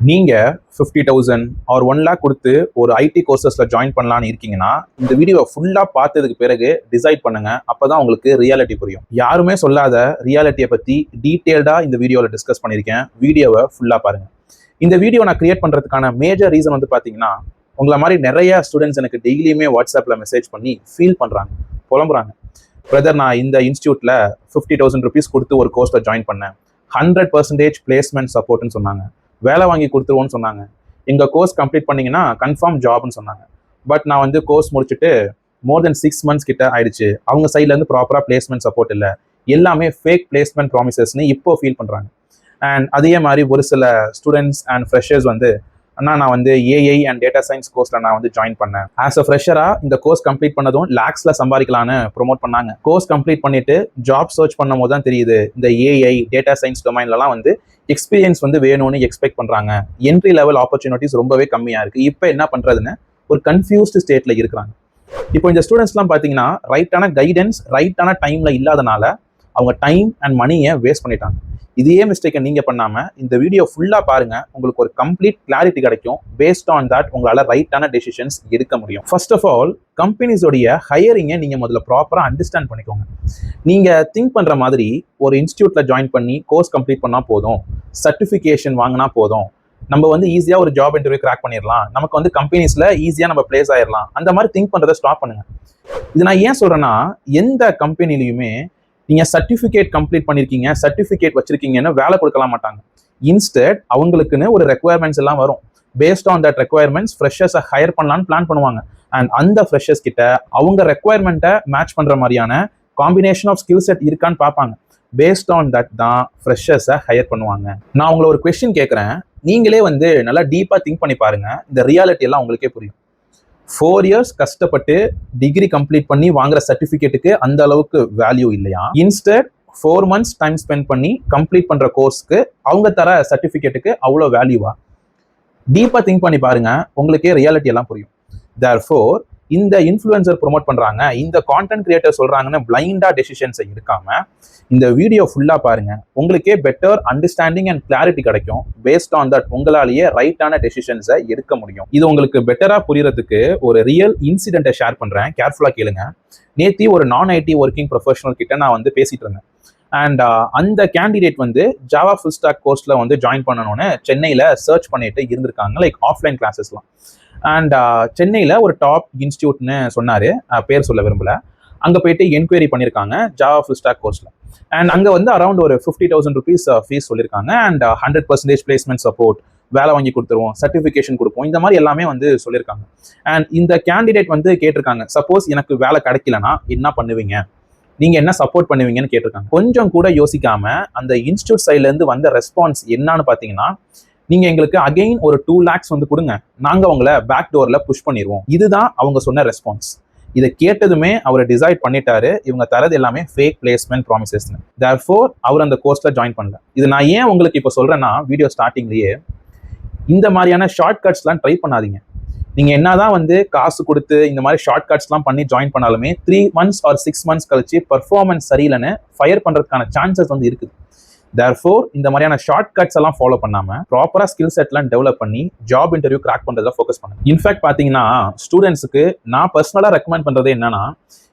நீங்க 50,000 R 1 lakh கொடுத்து ஒரு ஐடி கோர்சஸ்ல ஜாயின் பண்ணலான்னு இருக்கீங்கன்னா இந்த வீடியோவை ஃபுல்லா பார்த்ததுக்கு பிறகு டிசைட் பண்ணுங்க. அப்பதான் உங்களுக்கு ரியாலிட்டி புரியும். யாருமே சொல்லாத ரியாலிட்டியை பத்தி டீட்டெயில்டா இந்த வீடியோவில் டிஸ்கஸ் பண்ணியிருக்கேன். வீடியோவை ஃபுல்லா பாருங்க. இந்த வீடியோ நான் கிரியேட் பண்றதுக்கான மேஜர் ரீசன் வந்து பாத்தீங்கன்னா, உங்களை மாதிரி நிறைய ஸ்டூடெண்ட்ஸ் எனக்கு டெய்லியுமே வாட்ஸ்அப்ல மெசேஜ் பண்ணி ஃபீல் பண்றாங்க, புலம்புறாங்க. பிரதர், நான் இந்த இன்ஸ்டியூட்ல 50,000 rupees கொடுத்து ஒரு கோர்ஸ்ல ஜாயின் பண்ணேன். 100% பிளேஸ்மெண்ட் சப்போர்ட்னு சொன்னாங்க. வேலை வாங்கி கொடுத்துருவோன்னு சொன்னாங்க. எங்கள் கோர்ஸ் கம்ப்ளீட் பண்ணீங்கன்னா கன்ஃபார்ம் ஜாப்னு சொன்னாங்க. பட் நான் வந்து கோர்ஸ் முடிச்சுட்டு மோர் தென் 6 months கிட்ட ஆயிடுச்சு. அவங்க சைட்லேருந்து ப்ராப்பராக பிளேஸ்மெண்ட் சப்போர்ட் இல்லை, எல்லாமே ஃபேக் பிளேஸ்மெண்ட் ப்ராமிசஸ்ன்னு இப்போ ஃபீல் பண்ணுறாங்க. அண்ட் அதே மாதிரி ஒரு சில ஸ்டூடெண்ட்ஸ் அண்ட் ஃப்ரெஷர்ஸ் வந்து, அண்ணா நான் வந்து ஏஐ அண்ட் டேட்டா சயின்ஸ் கோர்ஸ்ல நான் வந்து ஜாயின் பண்ணேன். ஆஸ் அ ஃப்ரெஷரா இந்த கோர்ஸ் கம்ப்ளீட் பண்ணதும் லேக்ஸ்ல சம்பாதிக்கலான்னு ப்ரொமோட் பண்ணாங்க. கோர்ஸ் கம்ப்ளீட் பண்ணிட்டு ஜாப் சர்ச் பண்ணும் போது தான் தெரியுது, இந்த ஏஐ டேட்டா சயின்ஸ் டொமைன்லலாம் வந்து எக்ஸ்பீரியன்ஸ் வந்து வேணும்னு எக்ஸ்பெக்ட் பண்றாங்க. என்ட்ரி லெவல் ஆப்பர்ச்சுனிட்டிஸ் ரொம்பவே கம்மியா இருக்கு. இப்போ என்ன பண்றதுன்னு ஒரு கன்ஃபியூஸ்டு ஸ்டேட்ல இருக்கிறாங்க. இப்போ இந்த ஸ்டூடெண்ட்ஸ்லாம் பார்த்தீங்கன்னா ரைட்டான கைடன்ஸ் ரைட்டான டைம்ல இல்லாதனால அவங்க டைம் அண்ட் மணியை வேஸ்ட் பண்ணிட்டாங்க. இதே மிஸ்டேக்கை நீங்க பண்ணாம இந்த வீடியோ ஃபுல்லா பாருங்க. உங்களுக்கு ஒரு கம்ப்ளீட் கிளாரிட்டி கிடைக்கும். பேஸ்ட் ஆன் தட் உங்களால ரைட்டான டெசிஷன்ஸ் எடுக்க முடியும். ஃபர்ஸ்ட் ஆஃப் ஆல், கம்பெனிஸோடைய ஹையரிங்கை நீங்க முதல்ல ப்ராப்பரா அண்டர்ஸ்டாண்ட் பண்ணிக்கோங்க. நீங்க திங்க் பண்ற மாதிரி ஒரு இன்ஸ்டியூட்ல ஜாயின் பண்ணி கோர்ஸ் கம்ப்ளீட் பண்ணா போதும், சர்டிஃபிகேஷன் வாங்கினா போதும், நம்ம வந்து ஈஸியா ஒரு ஜாப் இன்டர்வியூ கிராக் பண்ணிடலாம், நமக்கு வந்து கம்பெனிஸ்ல ஈஸியா நம்ம பிளேஸ் ஆயிடலாம், அந்த மாதிரி திங்க் பண்றதை ஸ்டாப் பண்ணுங்க. இது நான் ஏன் சொல்றேன்னா, எந்த கம்பெனிலையுமே நீங்க சர்டிஃபிகேட் கம்ப்ளீட் பண்ணிருக்கீங்க, சர்டிஃபிகேட் வச்சிருக்கீங்கன்னு வேலை கொடுக்கலாம் மாட்டாங்க. இன்ஸ்டெட் அவங்களுக்குன்னு ஒரு ரெக்குவயர்மெண்ட்ஸ் எல்லாம் வரும். பேஸ்ட் ஆன் தட் ரெக்குவயர்மெண்ட்ஸ் ஃப்ரெஷர்ஸை ஹையர் பண்ணலான்னு பிளான் பண்ணுவாங்க. அண்ட் அந்த ஃப்ரெஷர்ஸ் கிட்ட அவங்க ரெக்குவயர்மெண்ட்டை மேட்ச் பண்ற மாதிரியான காம்பினேஷன் ஆஃப் ஸ்கில் செட் இருக்கான்னு பார்ப்பாங்க. பேஸ்ட் ஆன் தட் தான் ஃப்ரெஷர்ஸை ஹையர் பண்ணுவாங்க. நான் உங்களை ஒரு கொஸ்டின் கேட்குறேன், நீங்களே வந்து நல்லா டீப்பா திங்க் பண்ணி பாருங்க. இந்த ரியாலிட்டி எல்லாம் உங்களுக்கே புரியும். 4 years கஷ்டப்பட்டு டிகிரி கம்ப்ளீட் பண்ணி வாங்குற சர்டிஃபிகேட்டுக்கு அந்த அளவுக்கு வேல்யூ இல்லையா? இன்ஸ்டெட் 4 months டைம் ஸ்பெண்ட் பண்ணி கம்ப்ளீட் பண்ற கோர்ஸ்க்கு அவங்க தர சர்டிஃபிகேட்டுக்கு அவ்வளோ வேல்யூவா? டீப்பா திங்க் பண்ணி பாருங்க, உங்களுக்கே ரியாலிட்டி எல்லாம் புரியும். தேர்ஃபோர் இந்த இன்ஃப்ளூயன்சர் ப்ரொமோட் பண்றாங்க, இந்த கான்டென்ட் கிரியேட்டர் சொல்றாங்கன்னு பிளைண்டா டெசிஷன்ஸை எடுக்காம இந்த வீடியோ ஃபுல்லா பாருங்க. உங்களுக்கே பெட்டர் அண்டர்ஸ்டாண்டிங் அண்ட் கிளாரிட்டி கிடைக்கும். பேஸ்ட் ஆன் தட் உங்களாலேயே ரைட்டான டெசிஷன்ஸை எடுக்க முடியும். இது உங்களுக்கு பெட்டரா புரியறதுக்கு ஒரு ரியல் இன்சிடென்ட்டை ஷேர் பண்றேன், கேர்ஃபுல்லா கேளுங்க. நேத்தி ஒரு நான் ஐடி ஒர்க்கிங் ப்ரொஃபஷனல் கிட்ட நான் வந்து பேசிட்டு இருந்தேன். அண்ட் அந்த கேண்டிடேட் வந்து ஜாவா ஃபுல் ஸ்டாக் கோர்ஸ்ல வந்து ஜாயின் பண்ணணும்னு சென்னையில சர்ச் பண்ணிட்டு இருந்திருக்காங்க, லைக் ஆஃப்லைன் கிளாஸஸ்லாம். அண்ட் சென்னையில் ஒரு டாப் இன்ஸ்டியூட்னு சொன்னார், பேர் சொல்ல விரும்பல. அங்கே போயிட்டு என்கொயரி பண்ணியிருக்காங்க ஜாவா ஃபுல் ஸ்டாக் கோர்ஸில். அண்ட் அங்கே வந்து அரௌண்ட் ஒரு 50,000 rupees ஃபீஸ் சொல்லியிருக்காங்க. அண்ட் 100% பிளேஸ்மெண்ட் சப்போர்ட், வேலை வாங்கி கொடுத்துருவோம், சர்டிஃபிகேஷன் கொடுப்போம், இந்த மாதிரி எல்லாமே வந்து சொல்லியிருக்காங்க. அண்ட் இந்த கேண்டிடேட் வந்து கேட்டிருக்காங்க, சப்போஸ் எனக்கு வேலை கிடைக்கலன்னா என்ன பண்ணுவீங்க, நீங்க என்ன சப்போர்ட் பண்ணுவீங்கன்னு கேட்டிருக்காங்க. கொஞ்சம் கூட யோசிக்காம அந்த இன்ஸ்டியூட் சைட்லேருந்து வந்த ரெஸ்பான்ஸ் என்னன்னு பார்த்தீங்கன்னா, நீங்க எங்களுக்கு அகைன் ஒரு 2 lakhs வந்து கொடுங்க, நாங்க உங்களை பேக் டோர்ல புஷ் பண்ணிடுவோம். இதுதான் அவங்க சொன்ன ரெஸ்பான்ஸ். இதை கேட்டதுமே அவர் டிசைட் பண்ணிட்டாரு, இவங்க தரது எல்லாமே ஃபேக் பிளேஸ்மெண்ட் ப்ராமிசஸ். தேர்ஃபோர் அவர் அந்த கோர்ஸ்ல ஜாயின் பண்ணல. இது நான் ஏன் உங்களுக்கு இப்போ சொல்றேன்னா, வீடியோ ஸ்டார்டிங்லயே இந்த மாதிரியான ஷார்ட் கட்ஸ்லாம் ட்ரை பண்ணாதீங்க. நீங்க என்னதான் வந்து காசு கொடுத்து இந்த மாதிரி ஷார்ட் கட்ஸ்லாம் பண்ணி ஜாயின் பண்ணாலுமே 3 months ஆர் 6 months கழிச்சு பர்ஃபார்மன்ஸ் சரியில்லைன்னு ஃபயர் பண்றதுக்கான சான்சஸ் வந்து இருக்குது. தேர்ஃபோர் இந்த மாதிரியான ஷார்ட் கட்ஸ் எல்லாம் ஃபாலோ பண்ணாம ப்ராப்பரா ஸ்கில் செட்லாம் டெவலப் பண்ணி ஜாப் இன்டர்வியூ கிராக் பண்றதுல ஃபோக்கஸ் பண்ணுங்க. இன்ஃபேக்ட் பாத்தீங்கன்னா, ஸ்டூடெண்ட்ஸுக்கு நான் பர்சனலா ரெக்கமெண்ட் பண்றது என்னன்னா,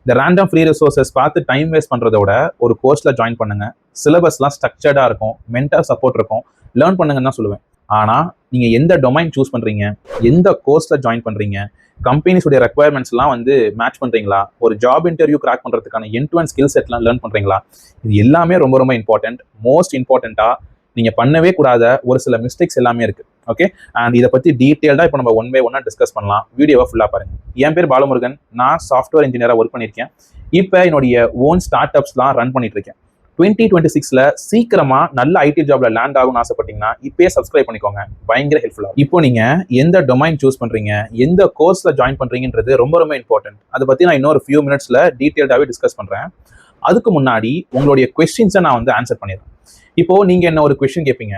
இந்த ரேண்டம் ஃப்ரீ ரிசோர்சஸ் பார்த்து டைம் வேஸ்ட் பண்றதை விட ஒரு கோர்ஸ்ல ஜாயின் பண்ணுங்க. சிலபஸ்லாம் ஸ்ட்ரக்சர்டா இருக்கும், மென்டர் சப்போர்ட் இருக்கும், லேர்ன் பண்ணுங்கன்னு தான் சொல்லுவேன். ஆனா நீங்க எந்த டொமைன் சூஸ் பண்றீங்க, எந்த கோர்ஸ்ல ஜாயின் பண்றீங்க, கம்பெனிஸுடைய ரெக்குவயர்மெண்ட்ஸ் எல்லாம் வந்து மேட்ச் பண்றீங்களா, ஒரு ஜாப் இன்டர்வியூ கிராக் பண்றதுக்கான எண்ட் டு எண்ட் ஸ்கில் செட்லாம் லேர்ன் பண்றீங்களா, இது எல்லாமே ரொம்ப ரொம்ப இம்பார்ட்டன்ட். மோஸ்ட் இம்பார்ட்டண்டா நீங்க பண்ணவே கூடாத ஒரு சில மிஸ்டேக்ஸ் எல்லாமே இருக்கு. ஓகே, அண்ட் இதை பத்தி டீட்டெயில்டா இப்போ நம்ம 1 by 1 டிஸ்கஸ் பண்ணலாம். வீடியோவை ஃபுல்லா பாருங்க. என் பேர் பாலமுருகன், நான் சாஃப்ட்வேர் இன்ஜினியரா ஒர்க் பண்ணியிருக்கேன். இப்போ என்னுடைய ஓன் ஸ்டார்ட் அப்ஸ்லாம் ரன் பண்ணிட்டு இருக்கேன். 2026ல சீக்கிரமா நல்ல ஐடி ஜாப்ல லேண்ட் ஆகும்னு ஆசைப்பட்டீங்கன்னா இப்பயே சப்ஸ்கிரைப் பண்ணிக்கோங்க, பயங்கர ஹெல்ப்ஃபுல்லா. இப்போ நீங்க எந்த டொமைன் சூஸ் பண்றீங்க, எந்த கோர்ஸ்ல ஜாயின் பண்றீங்கன்றது ரொம்ப ரொம்ப இம்பார்ட்டன்ட். அதை பத்தி நான் இன்னொரு ஃபியூ மினிட்ஸ்ல டீட்டெயில்டாவே டிஸ்கஸ் பண்றேன். அதுக்கு முன்னாடி உங்களுடைய கொஸ்டின்ஸை நான் வந்து ஆன்சர் பண்ணிடுறேன். இப்போ நீங்க என்ன ஒரு கொஸ்டின் கேட்பீங்க,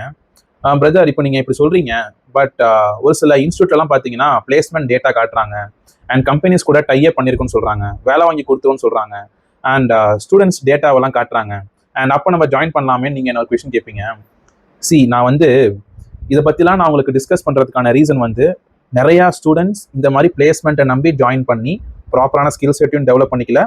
பிரதர் இப்போ நீங்க இப்படி சொல்றீங்க, பட் ஒரு சில இன்ஸ்டியூட் எல்லாம் பாத்தீங்கன்னா பிளேஸ்மெண்ட் டேட்டா காட்டுறாங்க, அண்ட் கம்பெனிஸ் கூட டைப் பண்ணிருக்குன்னு சொல்றாங்க, வேலை வாங்கி கொடுத்துருன்னு சொல்றாங்க, அண்ட் ஸ்டூடெண்ட்ஸ் டேட்டாவெல்லாம் காட்டுறாங்க, அண்ட் அப்போ நம்ம ஜாயின் பண்ணலாமே நீங்க என்ன ஒரு கொஸ்டின் கேட்பீங்க. நான் வந்து இதை பற்றிலாம் நான் உங்களுக்கு டிஸ்கஸ் பண்ணுறதுக்கான ரீசன் வந்து நிறையா ஸ்டூடெண்ட்ஸ் இந்த மாதிரி பிளேஸ்மெண்ட்டை நம்பி ஜாயின் பண்ணி ப்ராப்பரான ஸ்கில் செட்டையும் டெவலப் பண்ணிக்கல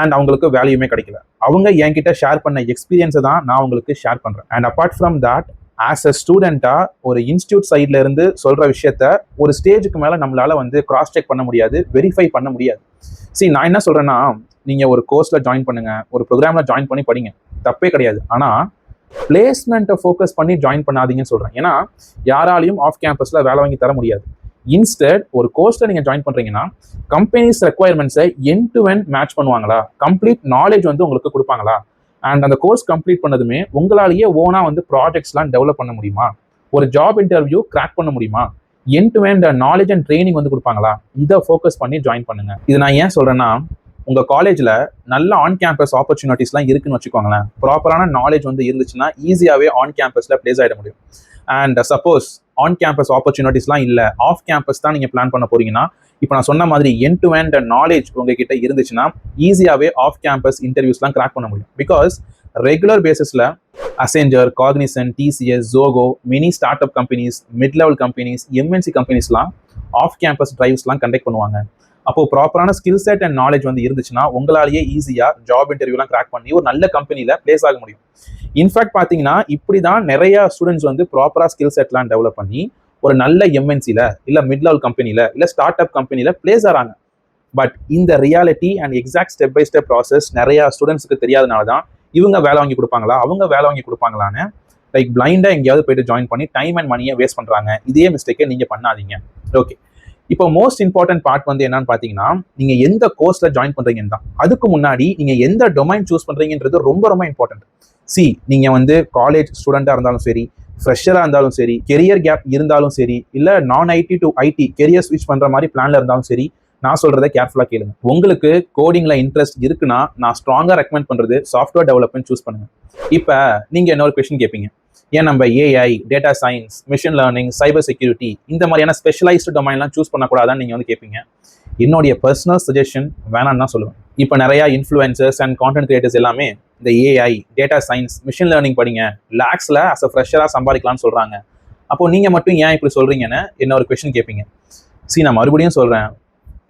அண்ட் அவங்களுக்கு வேல்யூமே கிடைக்கல. அவங்க என்கிட்ட ஷேர் பண்ண எக்ஸ்பீரியன்ஸை தான் நான் உங்களுக்கு ஷேர் பண்ணுறேன். And apart from that, as a ஸ்டூடெண்ட்டாக ஒரு இன்ஸ்டியூட் சைட்ல இருந்து சொல்கிற விஷயத்த ஒரு ஸ்டேஜுக்கு மேலே நம்மளால வந்து கிராஸ் செக் பண்ண முடியாது, வெரிஃபை பண்ண முடியாது. சரி, நான் என்ன சொல்கிறேன்னா, நீங்கள் ஒரு கோர்ஸில் ஜாயின் பண்ணுங்க, ஒரு ப்ரோக்ராமில் ஜாயின் பண்ணி படிங்க, தப்பே கிடையாது. ஆனால் பிளேஸ்மெண்ட்டை ஃபோக்கஸ் பண்ணி ஜாயின் பண்ணாதீங்கன்னு சொல்கிறேன். ஏன்னா யாராலையும் ஆஃப் கேம்பஸில் வேலை வாங்கி தர முடியாது. இன்ஸ்டெட் ஒரு கோர்ஸில் நீங்கள் ஜாயின் பண்ணுறீங்கன்னா கம்பெனிஸ் ரெக்குவயர்மெண்ட்ஸை எண்ட் டு எண்ட் மேட்ச் பண்ணுவாங்களா, கம்ப்ளீட் நாலேஜ் வந்து உங்களுக்கு கொடுப்பாங்களா, அண்ட் அந்த கோர்ஸ் கம்ப்ளீட் பண்ணதுமே உங்களாலேயே ஓனாக வந்து ப்ராஜெக்ட்ஸ்லாம் டெவலப் பண்ண முடியுமா, ஒரு ஜாப் இன்டர்வியூ கிராக் பண்ண முடியுமா, end to end knowledge and training வந்து கொடுப்பாங்களா, இதை ஃபோக்கஸ் பண்ணி ஜாயின் பண்ணுங்க. இது நான் ஏன் சொல்கிறேன்னா, உங்கள் காலேஜில் நல்ல ஆன் கேம்பஸ் ஆப்பர்ச்சுனிட்டிஸ்லாம் இருக்குன்னு வச்சுக்கோங்களேன். ப்ராப்பரான நாலேஜ் வந்து இருந்துச்சுன்னா ஈஸியாகவே ஆன் கேம்பஸில் பிளேஸ் ஆகிட முடியும். அண்ட் சப்போஸ் ஆன் கேம்பஸ் ஆப்பர்ச்சுனிட்டிஸ்லாம் இல்லை, ஆஃப் கேம்பஸ் தான் நீங்கள் பிளான் பண்ண போறீங்கன்னா, இப்போ நான் சொன்ன மாதிரி எண்ட் டு எண்ட் நாலேஜ் உங்ககிட்ட இருந்துச்சுன்னா ஈஸியாகவே ஆஃப் கேம்பஸ் இன்டர்வியூஸ்லாம் கிராக் பண்ண முடியும். பிகாஸ் ரெகுலர் பேசிஸில் Accenture, Cognizant, TCS, Zoho, many startup companies, mid level companies, MNC கம்பெனிஸ்லாம் ஆஃப் கேம்பஸ் டிரைவ்ஸ்லாம் கண்டக்ட் பண்ணுவாங்க. அப்போ ப்ராப்பரான ஸ்கில் செட் அண்ட் நாலேஜ் வந்து இருந்துச்சுன்னா உங்களாலேயே ஈஸியாக ஜாப் இன்டர்வியூலாம் கிராக் பண்ணி ஒரு நல்ல கம்பெனியில் பிளேஸ் ஆக முடியும். இன்ஃபேக்ட் பார்த்தீங்கன்னா இப்படி தான் நிறைய ஸ்டூடெண்ட்ஸ் வந்து ப்ராப்பராக ஸ்கில் செட்லாம் டெவலப் பண்ணி ஒரு நல்ல எம்என்சியில் இல்லை மிட் லெவல் கம்பெனியில் இல்லை ஸ்டார்ட் அப் கம்பெனியில் பிளேஸ் ஆகிறாங்க. பட் இந்த reality and exact step by step process நிறையா ஸ்டூடெண்ட்ஸுக்கு தெரியாதனால தான் இவங்க வேலை வாங்கி கொடுப்பாங்களா, அவங்க வேலை வாங்கி கொடுப்பாங்களான்னு லைக் பிளைண்டாக எங்கேயாவது போயிட்டு ஜாயின் பண்ணி டைம் அண்ட் மணியை வேஸ்ட் பண்ணுறாங்க. இதே மிஸ்டேக்கை நீங்கள் பண்ணாதீங்க. ஓகே, இப்போ மோஸ்ட் இம்பார்ட்டன்ட் பார்ட் வந்து என்னன்னு பார்த்தீங்கன்னா, நீங்கள் எந்த கோர்ஸில் ஜாயின் பண்ணுறீங்கன்னு தான். அதுக்கு முன்னாடி நீங்கள் எந்த டொமைன் சூஸ் பண்ணுறீங்கன்றது ரொம்ப ரொம்ப இம்பார்ட்டன்ட். நீங்கள் வந்து காலேஜ் ஸ்டூடெண்ட்டாக இருந்தாலும் சரி, ஃப்ரெஷராக இருந்தாலும் சரி, கெரியர் கேப் இருந்தாலும் சரி, இல்லை நான் ஐடி டு ஐடி கெரியர் ஸ்விட்ச் பண்ணுற மாதிரி பிளானில் இருந்தாலும் சரி, நான் சொல்கிறத கேர்ஃபுல்லாக கேளுங்க. உங்களுக்கு கோடிங்கில் இன்ட்ரெஸ்ட் இருக்குன்னா நான் ஸ்ட்ராங்காக ரெக்கமெண்ட் பண்ணுறது சாஃப்ட்வேர் டெவலப்மெண்ட் சூஸ் பண்ணுங்க. இப்போ நீங்கள் இன்னொரு கொஸ்டின் கேட்பீங்க, ஏன் நம்ம AI, data science, machine learning, cyber security இந்த மாதிரியான ஸ்பெஷலைஸ்டு டொமைன்லாம் சூஸ் பண்ணக்கூடாதான்னு நீங்கள் வந்து கேட்பீங்க. என்னுடைய பர்சனல் சஜஷன் வேணான்னு தான் சொல்லுவேன். இப்போ நிறையா இன்ஃப்ளூயன்சர்ஸ் அண்ட் கான்டென்ட் கிரியேட்டர்ஸ் எல்லாமே இந்த AI, data science, machine learning படிங்க, லேக்ஸில் அஸ் அ ஃப்ரெஷராக சம்பாதிக்கலாம்னு சொல்கிறாங்க. அப்போது நீங்கள் மட்டும் ஏன் இப்படி சொல்கிறீங்கன்னு என்ன ஒரு கொஸ்டின் கேட்பீங்க. நான் மறுபடியும் சொல்கிறேன்,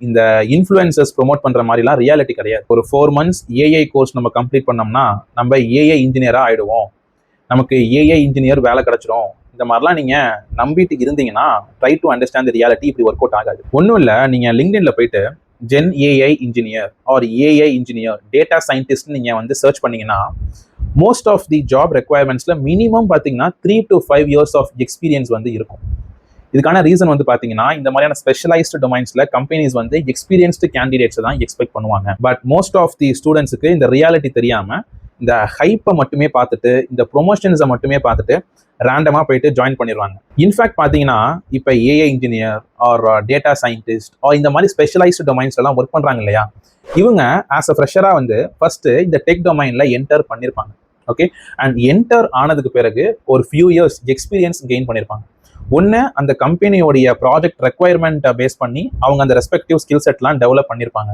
இந்த இன்ஃப்ளூயன்சர்ஸ் ப்ரொமோட் பண்ணுற மாதிரிலாம் ரியாலிட்டி கிடையாது. ஒரு 4 months ஏஐ கோர்ஸ் நம்ம கம்ப்ளீட் பண்ணோம்னா நம்ம ஏஐ இன்ஜினியராக ஆகிடுவோம், நமக்கு ஏஐ இன்ஜினியர் வேலை கிடைச்சிரும், இந்த மாதிரிலாம் நீங்கள் நம்பிட்டு இருந்தீங்கன்னா try to understand the reality. இப்படி ஒர்க் அவுட் ஆகாது. ஒன்றும் இல்லை, நீங்கள் லிங்க்டின்ல போயிட்டு gen AI engineer or AI engineer, data scientist நீங்கள் வந்து சர்ச் பண்ணீங்கன்னா மோஸ்ட் ஆஃப் தி ஜாப் ரெக்குவயர்மெண்ட்ஸில் மினிமம் பார்த்தீங்கன்னா 3 to 5 years ஆஃப் எக்ஸ்பீரியன்ஸ் வந்து இருக்கும். இதுக்கான ரீசன் வந்து பார்த்தீங்கன்னா, இந்த மாதிரியான ஸ்பெஷலைஸ்டு டொமைன்ஸில் கம்பெனிஸ் வந்து எக்ஸ்பீரியன்ஸ்டு கேண்டிடேட்ஸை தான் எக்ஸ்பெக்ட் பண்ணுவாங்க. பட் மோஸ்ட் ஆஃப் தி ஸ்டூடெண்ட்ஸுக்கு இந்த ரியாலிட்டி தெரியாமல் இந்த ஹைப்பை மட்டுமே பார்த்துட்டு, இந்த ப்ரொமோஷன்ஸை மட்டுமே பார்த்துட்டு ரேண்டமாக போயிட்டு ஜாயின் பண்ணிடுவாங்க. இன்ஃபேக்ட் பார்த்தீங்கன்னா இப்போ AI engineer or data scientist or இந்த மாதிரி ஸ்பெஷலைஸ்டு டொமைன்ஸ் எல்லாம் ஒர்க் பண்ணுறாங்க இல்லையா, இவங்க ஆஸ் அ ஃப்ரெஷராக வந்து ஃபர்ஸ்ட் இந்த டெக் டொமைனில் என்டர் பண்ணியிருப்பாங்க. ஓகே, அண்ட் என்டர் ஆனதுக்கு பிறகு ஒரு ஃபியூ இயர்ஸ் எக்ஸ்பீரியன்ஸ் கெயின் பண்ணியிருப்பாங்க. ஒன்று அந்த கம்பெனியோடைய ப்ராஜெக்ட் ரெக்குவயர்மெண்ட்டை பேஸ் பண்ணி அவங்க அந்த ரெஸ்பெக்டிவ் ஸ்கில் செட்லாம் டெவலப் பண்ணியிருப்பாங்க.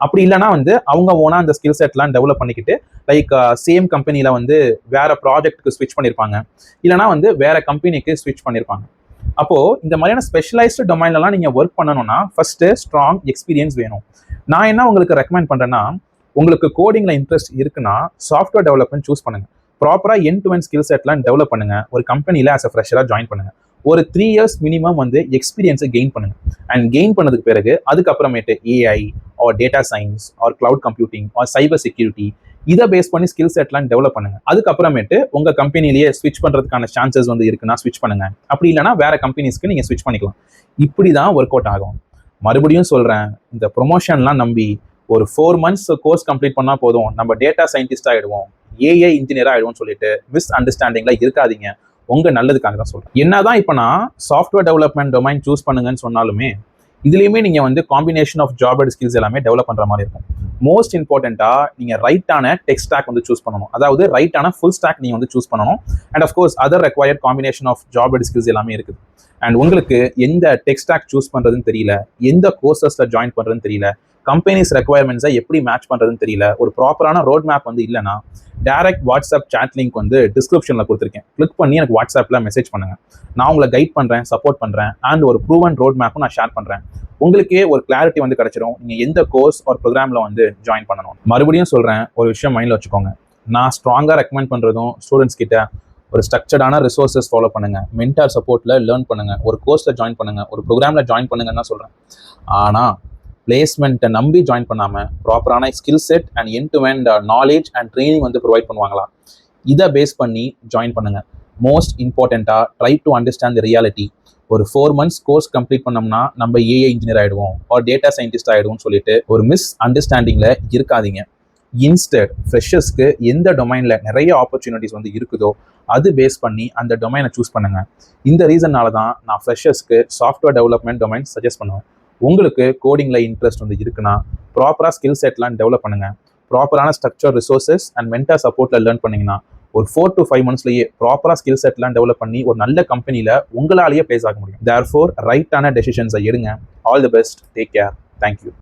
அப்படி இல்லைனா வந்து அவங்க ஓனாக அந்த ஸ்கில் செட்லாம் டெவலப் பண்ணிக்கிட்டு லைக் சேம் கம்பெனியில் வந்து வேற ப்ராஜெக்ட்டுக்கு ஸ்விட்ச் பண்ணியிருப்பாங்க, இல்லைனா வந்து வேற கம்பெனிக்கு ஸ்விட்ச் பண்ணியிருப்பாங்க. அப்போது இந்த மாதிரியான ஸ்பெஷலைஸ்டு டொமைன்லாம் நீங்கள் ஒர்க் பண்ணணும்னா ஃபர்ஸ்ட்டு ஸ்ட்ராங் எக்ஸ்பீரியன்ஸ் வேணும். நான் என்ன உங்களுக்கு ரெக்கமெண்ட் பண்ணுறேன்னா, உங்களுக்கு கோடிங்கில் இன்ட்ரெஸ்ட் இருக்குன்னா சாஃப்ட்வேர் டெவலப்மெண்ட் சூஸ் பண்ணுங்கள். ப்ராப்பராக எண்ட் டு எண்ட் ஸ்கில் செட்லாம் டெவலப் பண்ணுங்கள். ஒரு கம்பெனியில் ஆஸ் அ ஃப்ரெஷராக ஜாயின் பண்ணுங்கள். ஒரு 3 years மினிமம் வந்து எக்ஸ்பீரியன்ஸை கெயின் பண்ணுங்க. அண்ட் கெயின் பண்ணதுக்கு பிறகு அதுக்கப்புறமேட்டு AI or data science or cloud computing or cyber security இதை பேஸ் பண்ணி ஸ்கில் செட்லாம் டெவலப் பண்ணுங்க. அதுக்கப்புறமேட்டு உங்க கம்பெனிலேயே ஸ்விட்ச் பண்றதுக்கான சான்சஸ் வந்து இருக்குன்னா ஸ்விட்ச் பண்ணுங்க. அப்படி இல்லைனா வேற கம்பெனிஸ்க்கு நீங்க ஸ்விட்ச் பண்ணிக்கலாம். இப்படி தான் ஒர்க் அவுட் ஆகும். மறுபடியும் சொல்றேன், இந்த ப்ரொமோஷன்லாம் நம்பி ஒரு 4 months கோர்ஸ் கம்ப்ளீட் பண்ணா போதும் நம்ம டேட்டா சயின்டிஸ்ட் ஆகிடுவோம், ஏஐ இன்ஜினியர் ஆகிடுவோம்னு சொல்லிட்டு மிஸ் அண்டர்ஸ்டாண்டிங்ல இருக்காதீங்க. உங்க நல்லதுக்காக தான் சொல்றேன். என்னதான் இப்போ நான் சாஃப்ட்வேர் டெவலப்மெண்ட் டொமைன் சூஸ் பண்ணுங்கன்னு சொன்னாலுமே இதுலேயுமே நீங்கள் வந்து combination of job and skills எல்லாமே டெவலப் பண்ணுற மாதிரி இருக்கும். மோஸ்ட் இம்பார்ட்டண்ட்டாக நீங்கள் ரைட்டான டெக் ஸ்டாக் வந்து சூஸ் பண்ணணும். அதாவது ரைட்டான ஃபுல் ஸ்டாக் நீங்கள் வந்து சூஸ் பண்ணணும். And of course other required combination of job and skills எல்லாமே இருக்குது. அண்ட் உங்களுக்கு எந்த டெக் ஸ்டாக் சூஸ் பண்ணுறதுன்னு தெரியல, எந்த கோர்சஸில் ஜாயின் பண்ணுறதுன்னு தெரியல, கம்பெனிஸ் ரெக்குவயர்மெண்ட்ஸை எப்படி மேட்ச் பண்ணுறதுன்னு தெரியல, ஒரு ப்ராப்பரான ரோட் மேப் வந்து இல்லைன்னா டைரக்ட் வாட்ஸ்அப் chat லிங்க் வந்து டிஸ்கிரிப்ஷனில் கொடுத்துருக்கேன். கிளிக் பண்ணி எனக்கு வாட்ஸ்அப்பில் மெசேஜ் பண்ணுங்கள். நான் உங்களை கைட் பண்ணுறேன், சப்போர்ட் பண்ணுறேன், அண்ட் ஒரு ப்ரூவன் ரோட் மேப்பும் நான் ஷேர் பண்ணுறேன். உங்களுக்கே ஒரு கிளாரிட்டி வந்து கிடைச்சிடும் நீங்கள் எந்த கோர்ஸ் ஒரு ப்ரோக்ராமில் வந்து ஜாயின் பண்ணணும். மறுபடியும் சொல்கிறேன், ஒரு விஷயம் மைண்டில் வச்சுக்கோங்க. நான் ஸ்ட்ராங்காக ரெக்கமெண்ட் பண்ணுறதும் ஸ்டூடெண்ட்ஸ் கிட்ட ஒரு ஸ்ட்ரக்சர்டான ரிசோர்ஸஸ் ஃபாலோ பண்ணுங்கள், மென்டார் சப்போர்ட்டில் லேர்ன் பண்ணுங்கள், ஒரு கோர்ஸில் ஜாயின் பண்ணுங்கள், ஒரு ப்ரோக்ராமில் ஜாயின் பண்ணுங்கன்னு தான் சொல்கிறேன். ஆனால் பிளேஸ்மெண்ட்டை நம்பி ஜாயின் பண்ணாமல் ப்ராப்பரான skill set and end to end knowledge and training வந்து ப்ரொவைட் பண்ணுவாங்களா, இதை பேஸ் பண்ணி ஜாயின் பண்ணுங்கள். மோஸ்ட் இம்பார்ட்டண்ட்டாக try to understand the reality. ஒரு 4 months கோர்ஸ் கம்ப்ளீட் பண்ணோம்னா நம்ம ஏஐ இன்ஜினியர் ஆகிடுவோம் ஒரு டேட்டா சயின்டிஸ்ட் ஆகிடுவோம்னு சொல்லிட்டு ஒரு மிஸ் அண்டர்ஸ்டாண்டிங்கில் இருக்காதீங்க. இன்ஸ்டெட் ஃப்ரெஷர்ஸ்க்கு எந்த டொமைனில் நிறைய ஆப்பர்ச்சுனிட்டிஸ் வந்து இருக்குதோ அது பேஸ் பண்ணி அந்த டொமைனை சூஸ் பண்ணுங்கள். இந்த ரீசன்னால தான் நான் ஃப்ரெஷர்ஸ்க்கு சாஃப்ட்வேர் டெவலப்மெண்ட் டொமைன் சஜஸ்ட் பண்ணுவேன். உங்களுக்கு கோடிங்கில் இன்ட்ரெஸ்ட் வந்து இருக்குன்னா ப்ராப்பராக ஸ்கில் செட்லாம் டெவலப் பண்ணுங்கள். ப்ராப்பரான ஸ்ட்ரக்சர் ரிசோர்ஸஸ் அண்ட் மென்டார் சப்போர்ட்டில் லேர்ன் பண்ணிங்கன்னா ஒரு 4 to 5 monthsலேயே ப்ராப்பராக ஸ்கில் செட்லாம் டெவலப் பண்ணி ஒரு நல்ல கம்பெனியில் உங்களாலேயே பிளேஸ் ஆக முடியும். தேர்ஃபோர் ரைட்டான டெசிஷன்ஸை எடுங்க. All the best. Take care. Thank you.